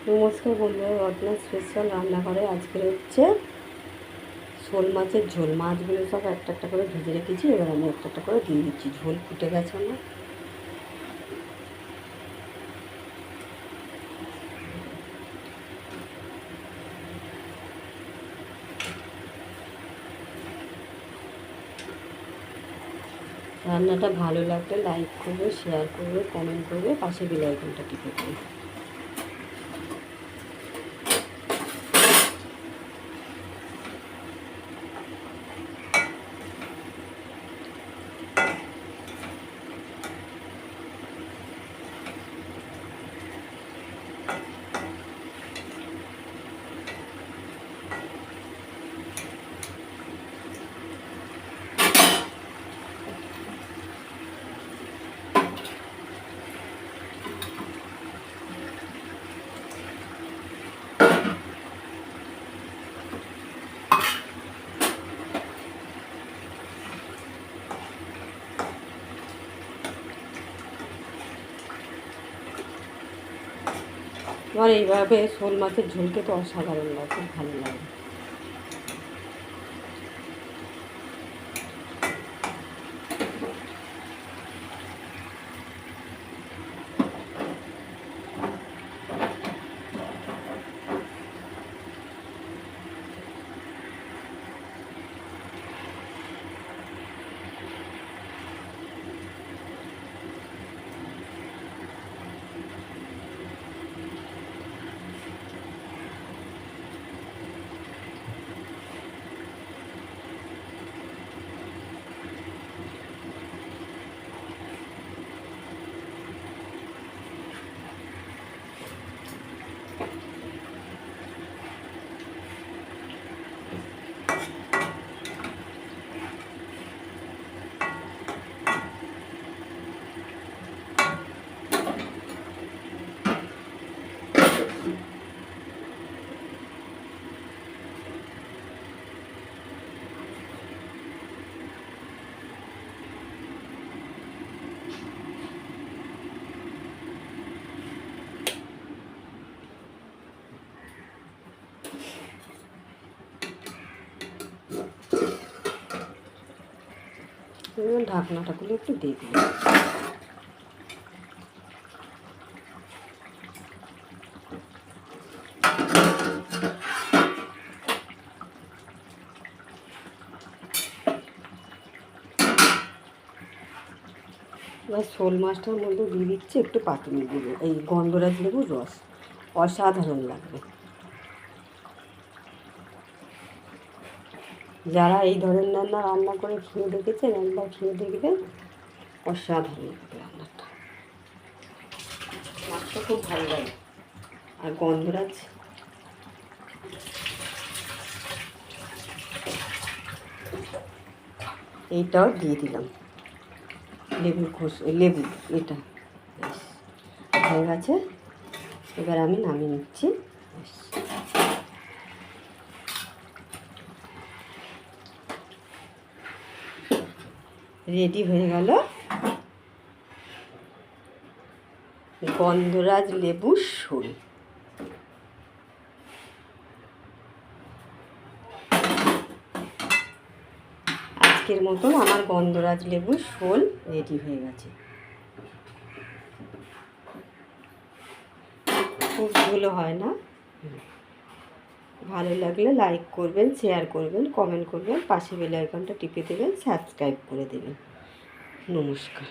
নমস্কার বন্ধুরা, রত্না স্পেশাল রান্নাঘরে আজকে হচ্ছে শোল মাছের ঝোল। মাছগুলো সব একটা একটা করে ভেজে রেখেছি, এবার আমি একটা একটা করে দিয়ে দিচ্ছি। ঝোল ফুটে গেছে আমার। রান্নাটা ভালো লাগলে লাইক করবে, শেয়ার করবে, কমেন্ট করবে, পাশে বেল আইকনটা টিপে দেবে। আমার এইভাবে শোল মাছের ঝোল খেতে অসাধারণ লাগে, খুব ভালো লাগে। ঢাকনাটা খুলে একটু দিয়ে দিই। এবার শোল মাছটার মধ্যে দিয়ে দিচ্ছি একটু পাতুরি গুঁড়ো, এই গন্ধরাজ লেবুর রস। অসাধারণ লাগবে। যারা এই ধরনের রান্না করে খেয়ে দেখেছেন, একবার খেয়ে দেখবেন, অসাধারণ লাগবে রান্নাটা। মাছটা খুব ভালো লাগে। আর গন্ধরাজ এইটাও দিয়ে দিলাম, লেবু এটা হয়ে গেছে। এবার আমি নামিয়ে নিচ্ছি। রেডি হয়ে গেল গন্ধরাজ লেবুর শোল। আজকের মতন আমার গন্ধরাজ লেবুর শোল রেডি হয়ে গেছে। খুব ঝোল হয় না। ভালো লাগলে লাইক করবেন, শেয়ার করবেন, কমেন্ট করবেন, পাশে বেল আইকনটা টিপে দেবেন, সাবস্ক্রাইব করে দেবেন। নমস্কার।